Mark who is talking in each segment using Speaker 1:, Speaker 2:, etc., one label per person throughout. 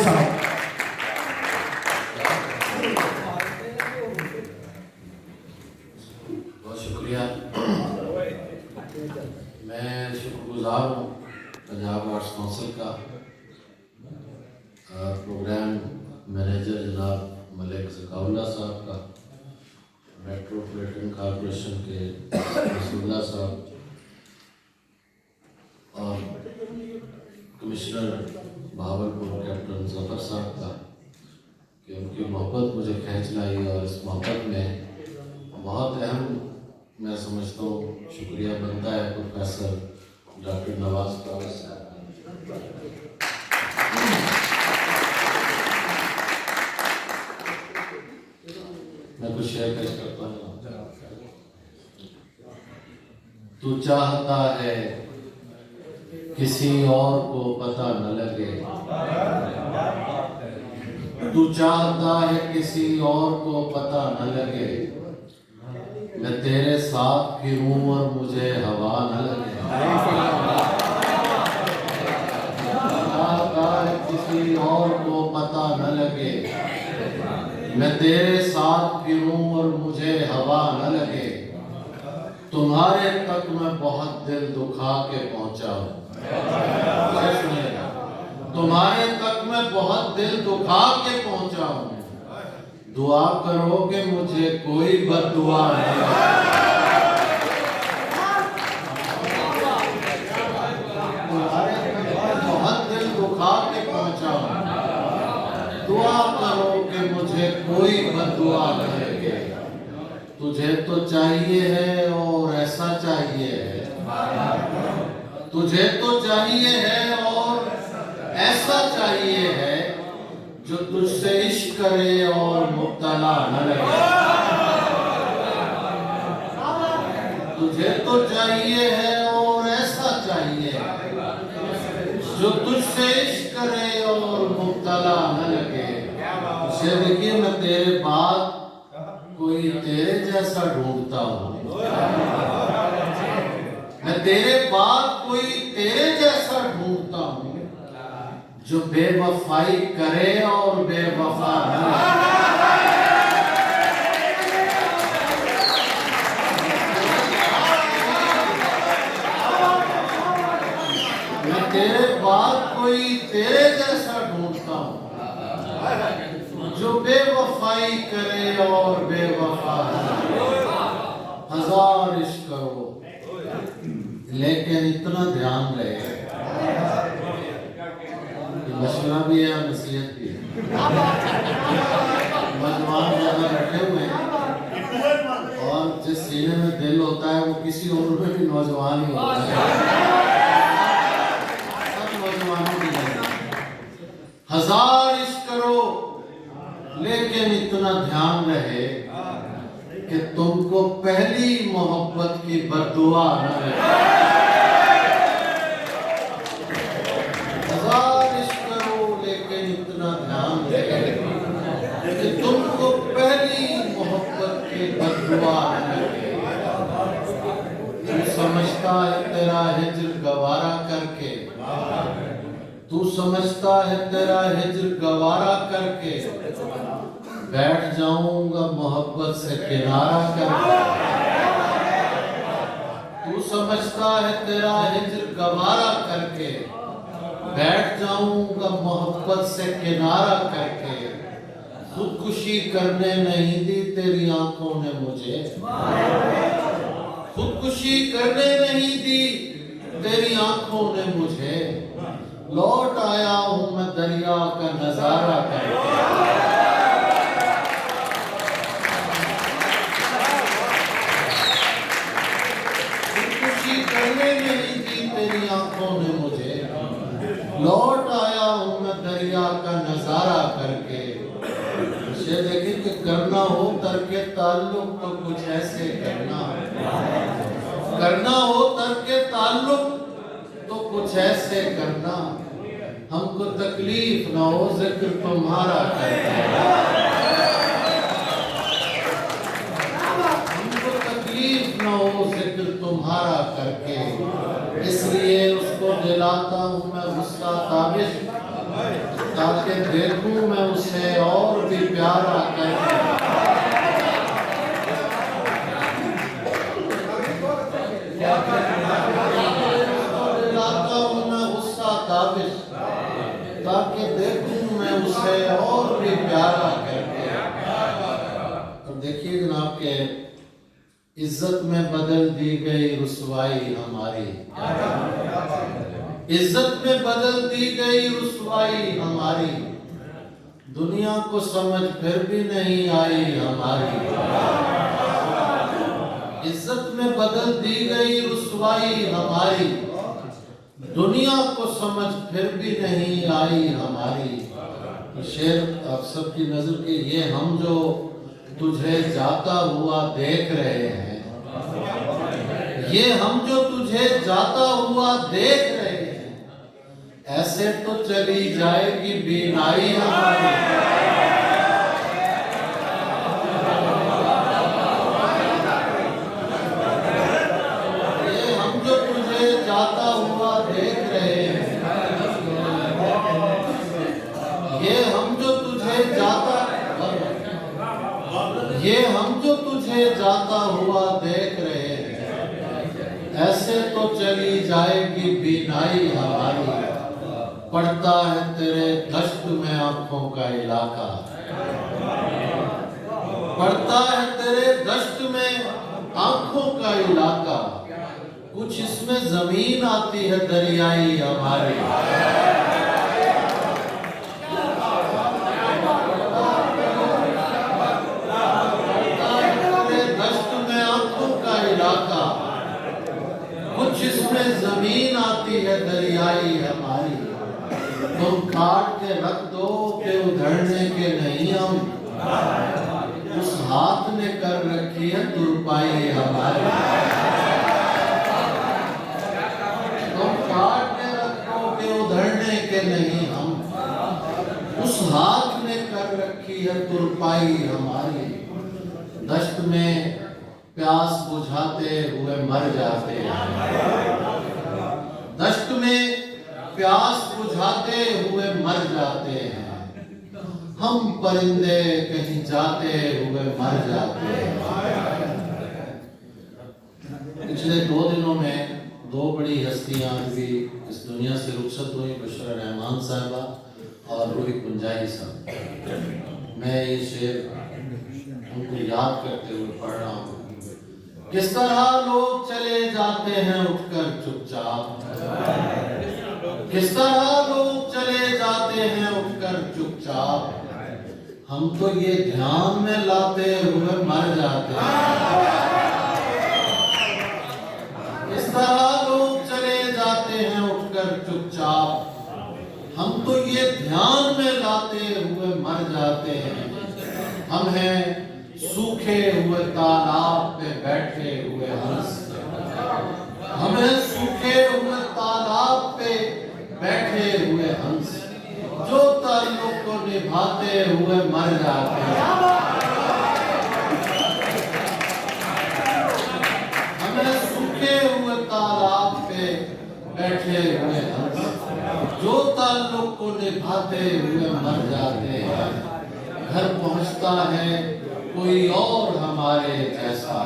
Speaker 1: साहब।
Speaker 2: बहुत शुक्रिया। मैं शुक्रगुजार हूँ पंजाब आर्ट्स काउंसिल का, प्रोग्राम मैनेजर जनाब मलिक ज़काउल्लाह साहब का, मेट्रोपॉलिटन कॉरपोरेशन के रसूलुल्लाह साहब और कमिश्नर भावलपुर कैप्टन ज़फ़र साहब का, कि उनकी मोहब्बत मुझे खींच लाई और इस मोहब्बत में बहुत अहम मैं समझता हूँ शुक्रिया बनता है प्रोफेसर डॉक्टर नवाज कावल साहब। मैं कुछ शेयर पेश करता हूँ। तू चाहता है किसी और को पता न लगे, तू चाहता है किसी और को पता न लगे, मैं तेरे साथ फिरूं और मुझे हवा न लगे। चाहता है किसी और को पता न लगे, मैं तेरे साथ फिरूं और मुझे हवा न लगे, तुम्हारे तक मैं बहुत दिल दुखा के पहुंचा हूं। तुम्हारे तक मैं बहुत दिल दुखा के पहुंचा हूं, दुआ करो कि मुझे कोई बद्दुआ न लगे। तुम्हारे तक मैं बहुत दिल दुखा के पहुंचा हूं, दुआ करो कि मुझे कोई बद्दुआ न लगे। तुझे तो चाहिए है और ऐसा चाहिए है, तुझे तो चाहिए है और ऐसा चाहिए है, जो तुझसे इश्क करे और मुब्तला न लगे। तुझे तो चाहिए है और ऐसा चाहिए है, जो तुझसे इश्क करे और मुब्तला न लगे। उसे देखिए, मैं तेरे बाद कोई तेरे जैसा ढूंढता हूँ, मैं तेरे बाद कोई तेरे जैसा ढूंढता हूँ, जो बेवफाई करे और बेवफा न रहे। मैं तेरे बाद कोई तेरे जैसा ढूंढता हूँ, जो बेवफाई करे और बेवफा न रहे। हजार इश्क करो लेकिन इतना ध्यान रहे, मशवरा भी है और नसीहत भी है। नौजवान ज्यादा बैठे हुए हैं और जिस सीने में दिल होता है वो किसी उम्र में भी नौजवान ही होता है। सब नौजवानों की हजार इश्क करो लेकिन इतना ध्यान रहे कि तुमको पहली मोहब्बत की बद्दुआ न लगे। हजार इश्क करो लेकिन इतना ध्यान रहे कि तुमको पहली मोहब्बत की बद्दुआ न लगे। तू समझता है तेरा हिज्र गवारा करके, तू समझता है तेरा हिज्र गवारा करके, बैठ जाऊंगा मोहब्बत से किनारा करके। तू समझता है तेरा हिज्र गवारा करके, बैठ जाऊंगा मोहब्बत से किनारा करके। खुदकुशी करने नहीं दी तेरी आंखों ने मुझे, खुदकुशी करने नहीं दी तेरी आंखों ने मुझे, लौट आया हूं मैं दरिया का नजारा करके। करने नहीं दी तेरी आंखों ने मुझे, लौट आया हूं मैं दरिया का नजारा करके। उसे देखे कि करना हो तरके ताल्लुक तो कुछ ऐसे करना, करना हो तरके ताल्लुक तो कुछ ऐसे करना, हमको तकलीफ ना हो जिक्र तुम्हारा करके। हमको तकलीफ ना हो जिक्र तुम्हारा करके, इसलिए उसको दिलाता हूँ मैं गुस्सा ताबिश, ताकि देखूं मैं उसे और भी प्यारा करके। दिलाता हूं मैं गुस्सा काबिज, ताकि देखूं मैं उसे और भी प्यारा करके। अब देखिए जनाब के इज्जत में बदल दी गई रुसवाई हमारी, इज्जत में बदल दी गई रुसवाई हमारी, दुनिया को समझ फिर भी नहीं आई हमारी। इज्जत में बदल दी गई रुसवाई हमारी, दुनिया को समझ फिर भी नहीं आई हमारी। शेर आप सबकी नजर के ये हम जो तुझे जाता हुआ देख रहे हैं, ये हम जो तुझे जाता हुआ देख रहे हैं, ऐसे तो चली जाएगी बीनाई हमारी। ये हम जो तुझे जाता हुआ देख रहे हैं, ये हम जो तुझे जाता, ये हम जो तुझे जाता हुआ देख रहे हैं, ऐसे तो चली जाएगी बीनाई हमारी। पड़ता है तेरे दश्त में आंखों का इलाका, पड़ता है तेरे दश्त में आंखों का इलाका, कुछ इसमें जमीन आती है दरियाई हमारी। कुछ इसमें जमीन आती है दरियाई हमारी। तुम काट के रख दो के उधड़ने के नहीं हम, उस हाथ ने कर रखी है तुरपाई हमारी। तुम काट के रख दो के उधड़ने के नहीं हम, उस हाथ ने कर रखी है तुरपाई हमारी। दश्त में प्यास बुझाते हुए मर जाते हैं, दश्त में प्यास बुझाते हुए मर जाते हैं, हम परिंदे कहीं जाते हुए मर जाते हैं। पिछले 2 दिनों में 2 बड़ी हस्तियां भी इस दुनिया से रुखसत हुई, बुशरा रहमान साहबा और रूही कुंजाई साहब। मैं ये शेर उनको याद करते हुए पढ़ रहा हूँ। किस तरह लोग चले जाते हैं उठकर चुपचाप, किस तरह लोग चले जाते हैं उठकर चुपचाप, हम तो ये ध्यान में लाते हुए मर जाते हैं। किस तरह लोग चले जाते हैं उठकर चुपचाप, हम तो ये ध्यान में लाते हुए मर जाते हैं। हम हैं सूखे हुए तालाब पे बैठे हुए हंस, हमें सूखे हुए तालाब पे बैठे हुए हंस, जो ताल्लुक को निभाते हुए मर जाते हैं। हमें सूखे हुए तालाब पे बैठे हुए हंस, जो ताल्लुक को निभाते हुए मर जाते हैं। घर पहुंचता है कोई और हमारे जैसा,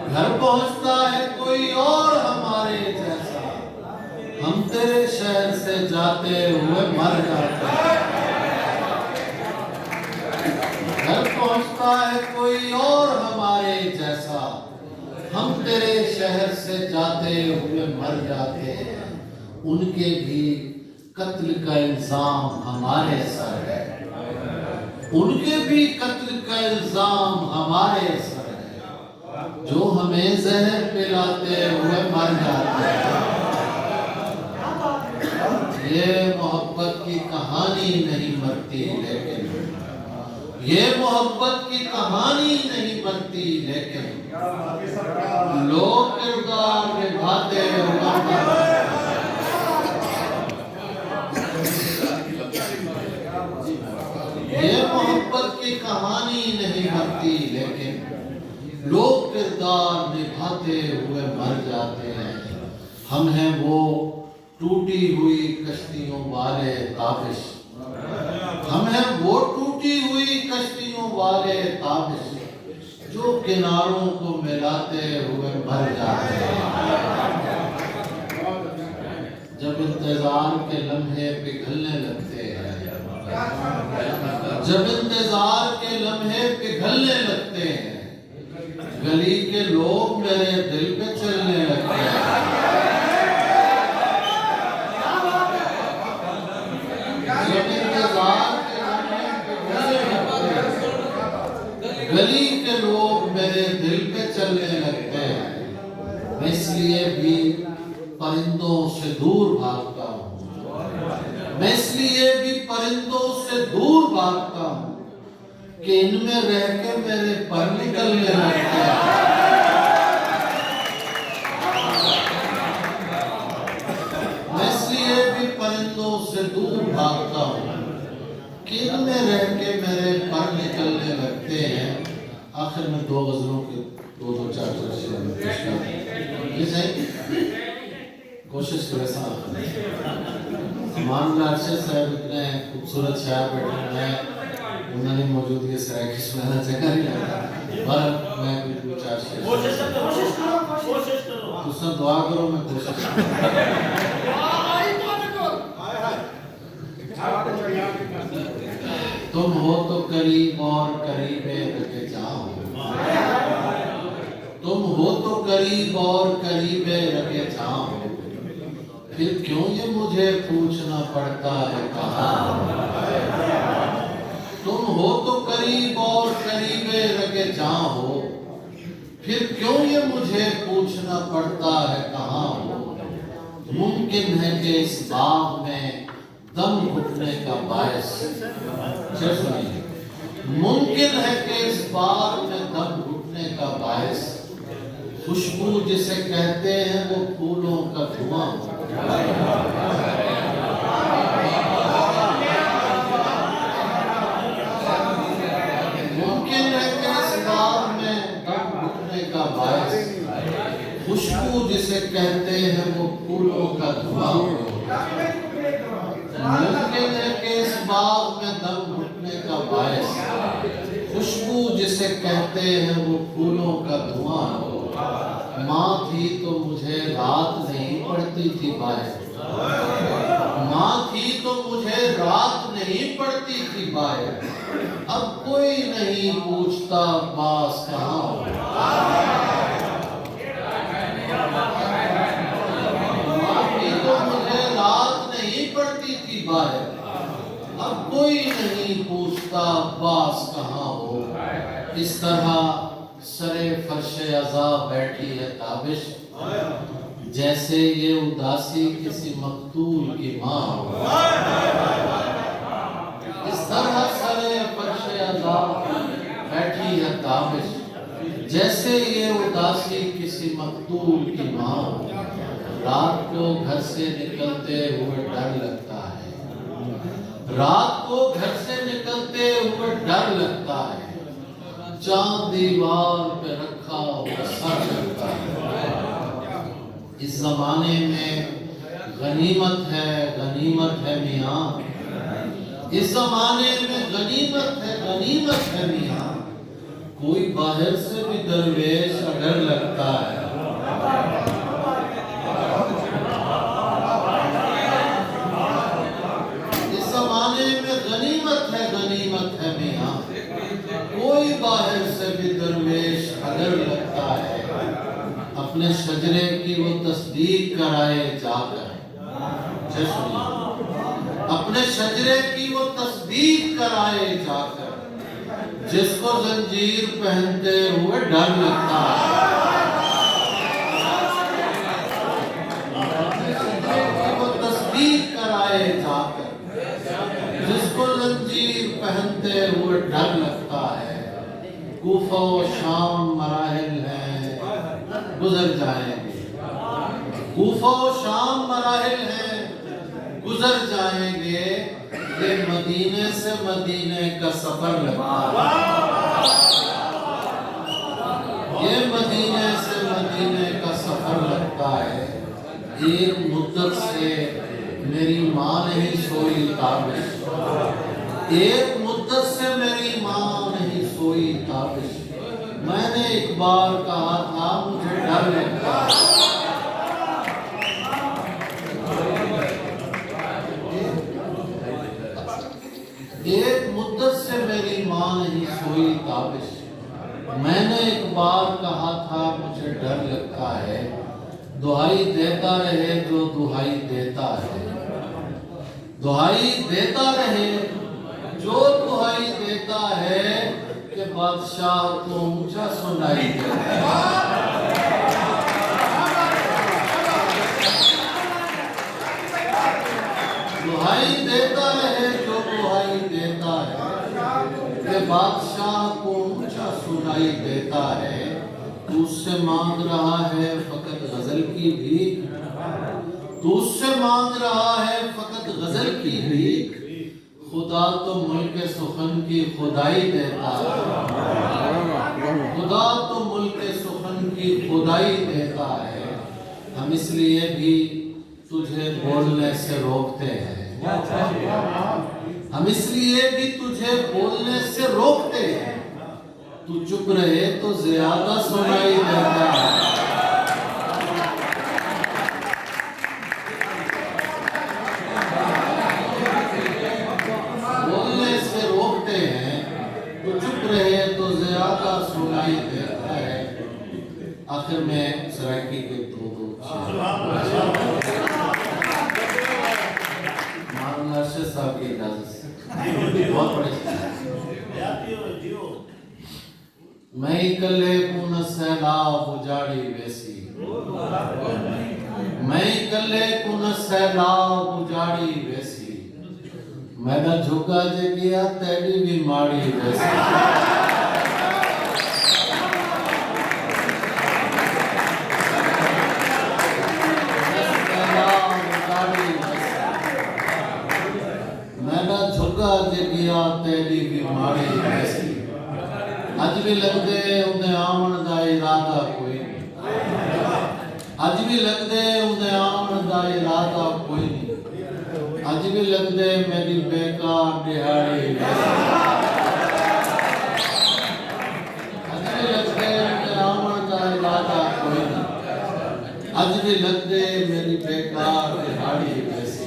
Speaker 2: घर पहुंचता है कोई और हमारे जैसा, हम तेरे शहर से जाते हुए मर जाते हैं। घर पहुंचता है कोई और हमारे जैसा, हम तेरे शहर से जाते हुए मर जाते हैं। उनके भी कत्ल का इल्जाम हमारे सर है, उनके भी कत्ल का इल्जाम हमारे सर है, जो हमें जहर पिलाते हुए मर जाते हैं। ये मोहब्बत की कहानी नहीं मरती, लेकिन ये मोहब्बत की कहानी नहीं बनती, लेकिन लोग किरदार निभाते हुए ये मोहब्बत की कहानी नहीं बनती, लेकिन लोग किरदार निभाते हुए मर जाते हैं। हम हैं वो टूटी हुई कश्तियों वाले ताबिश, हम हैं वो टूटी हुई कश्तियों वाले ताबिश जो किनारों को मिलाते हुए भर जाते हैं। जब इंतजार के लम्हे पिघलने लगते हैं, जब इंतजार के लम्हे पिघलने लगते हैं, गली के लोग मेरे दिल पे चलने लगते हैं। जब इंतजार के लम्हे पिघलने लगते हैं, गली के लोग मेरे दिल पे चलने लगते हैं। मैं इसलिए भी परिंदों से दूर भागता हूँ, मैं इसलिए भी परिंदों से दूर भागता हूँ कि इनमें रह के मेरे पर निकलने लगते हैं। मैं इसलिए भी परिंदों से दूर भागता हूँ कि इनमें रह के मेरे पर निकलने लगते हैं। आखिर में दो गजलों के दो चार कोशिश करें मान अरशद साहब इतने खूबसूरत शायर बैठे हैं, उन्होंने मौजूदगी सराय की सुनाना जगह नहीं लगता, पर मैं भी दो चार शेर उसने दुआ करो, मैं कोशिश तुम हो तो करीब और करीबे रखे जाओ, तुम हो तो करीब और करीबे रखे जाओ, फिर क्यों ये मुझे पूछना पड़ता है कहाँ। तुम हो तो करीब और करीबे रखे जाओ, फिर क्यों ये मुझे पूछना पड़ता है कहाँ हो। मुमकिन है कि इस बाग में दम घुटने का बायस, मुमकिन है कि इस बाग में दम घुटने का बायस खुशबू जिसे कहते हैं वो फूलों का धुआं। मुमकिन है कि इस बाग में दम घुटने का बायस खुशबू जिसे कहते हैं वो फूलों का धुआं। मुमकिन है कि इस बाग में दम घुटने का बायस खुशबू जिसे कहते हैं वो फूलों का धुआं। माँ थी तो मुझे रात नहीं पड़ती थी बाहर, माँ थी तो मुझे रात नहीं पड़ती थी बाहर, अब कोई नहीं पूछता पास कहाँ हो। माँ थी तो मुझे रात नहीं पड़ती थी बाहर, अब कोई नहीं पूछता पास कहाँ हो। इस तरह सरे फर्शे अज़ा बैठी है ताबिश, जैसे ये उदासी किसी मकतूल की माँ हो। इस तरह सरे फर्शे अज़ा बैठी है ताबिश, जैसे ये उदासी किसी मकतूल की माँ हो। रात को घर से निकलते हुए डर लगता है, रात को घर से निकलते हुए डर लगता है, चांद दीवार पे रखा हुआ सर लगता है। इस जमाने में गनीमत है मियाँ, इस जमाने में गनीमत है मियाँ, कोई बाहर से भी दरवेश डर लगता है। इस जमाने में गनीमत है मियाँ, कोई बाहर से भी दरवेश अगर लगता है। अपने शजरे की वो तस्दीक कराए जाकर, अपने शजरे की वो तस्दीक कराए जाकर, जिसको जंजीर पहनते हुए डर लगता है। वो तस्दीक कराए जाकर, जिसको जंजीर पहनते हुए डर लगता है। कूफा व शाम मराहिल हैं, गुजर जाएंगे। कूफा व शाम मराहिल हैं, गुजर जाएंगे। ये मदीने से मदीने का सफर लगता है, ये मदीने से मदीने का सफर लगता है। एक मुद्दत से मेरी माँ नहीं सोई ताबिश, एक मुद्दत से मेरी माँ नहीं सोई ताबिश। मैंने एक बार कहा था मुझे डर लगता है। एक मुद्दत से मेरी माँ नहीं सोई ताबिश। मैंने एक बार कहा था मुझे डर लगता है। दुहाई देता रहे जो दुहाई देता है, दुहाई देता रहे जो दुहाई देता है, कि बादशाह को ऊंचा सुनाई देता है। दुहाई देता रहे जो दुहाई देता है, कि बादशाह को ऊंचा सुनाई देता है। तू उससे मांग रहा है फकत गजल की भीख, तू उससे मांग रहा है फकत गजल की भीख। खुदा तो मुल्क सुखन की खुदाई देता है, खुदा तो मुल्क सुखन की खुदाई देता है। हम इसलिए भी तुझे बोलने से रोकते हैं, हम इसलिए भी तुझे बोलने से रोकते हैं। तू चुप रहे तो ज्यादा सुनाई देता है। बोलने से रोकते हैं, तो चुप रहे तो ज्यादा सुनाई देता है। आखिर में सराकी के दो साहब की इजाजत से बहुत बड़े मैं इकल्ले को न सैलाब उजाड़ी वैसी, मैं इकल्ले को न सैलाब उजाड़ी वैसी। मैं न झुका जे गया तेरी भी माड़ी वैसी। झुका जे गया तेरी भी माड़ी वैसी। अज भी लगदे उन्हें आवन दा इरादा कोई नहीं, अज भी लगदे उन्हें आवन दा इरादा कोई नहीं। अज भी लगदे मेरी बेकार दिहाड़ी वैसी, अज भी लगदे उन्हें आवन दा इरादा कोई नहीं। अज भी लगदे मेरी बेकार दिहाड़ी वैसी।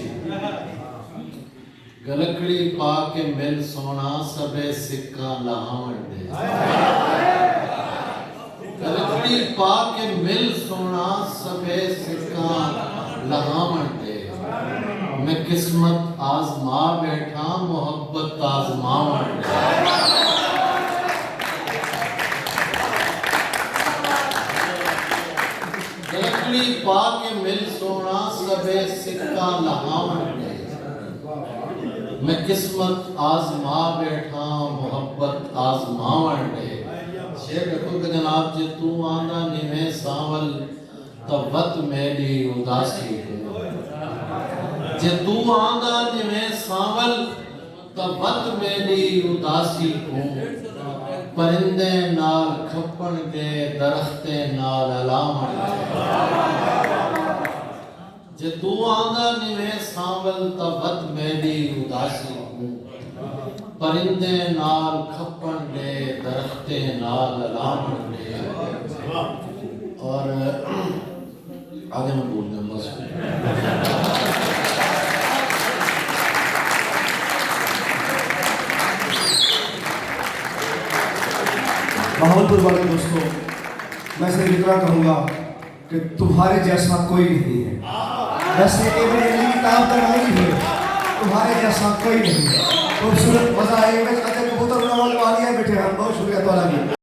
Speaker 2: गलकड़ी पा के मिल सोना सबे सिक्का लहावन दे, गलकड़ी पा के मिल सोना सबे सिक्का लहावन दे। मैं किस्मत आजमा बैठा मोहब्बत आजमावन दे। गलकड़ी पा के मिल सोना सबे सिक्का लहावन दे। मैं किस्मत आजमा बैठा मोहब्बत आजमावन दे। शेर खुद जनाब जे तू आंदा निवे सावल तवत मेरी उदासी को, जे तू आंदा निवे सावल तवत मेरी उदासी को। परिंदे नाल खपण दे दरख्ते नाल अलावण दे। जे तू आंदा निवे सांवल तबत मेरी उदासी को। परिंदे नाल खपण दे दरख्ते नाल अलावण दे। और आगे मैं बोल दूं बस।
Speaker 1: भावलपुर वाले दोस्तों, मैं सिर्फ इतना कहूँगा कि तुम्हारे जैसा कोई नहीं है। वैसे किताब बनाई है, तुम्हारे जैसा कोई नहीं है। खूबसूरत मजा आएगा। बोतल बैठे हम बहुत शुक्रिया।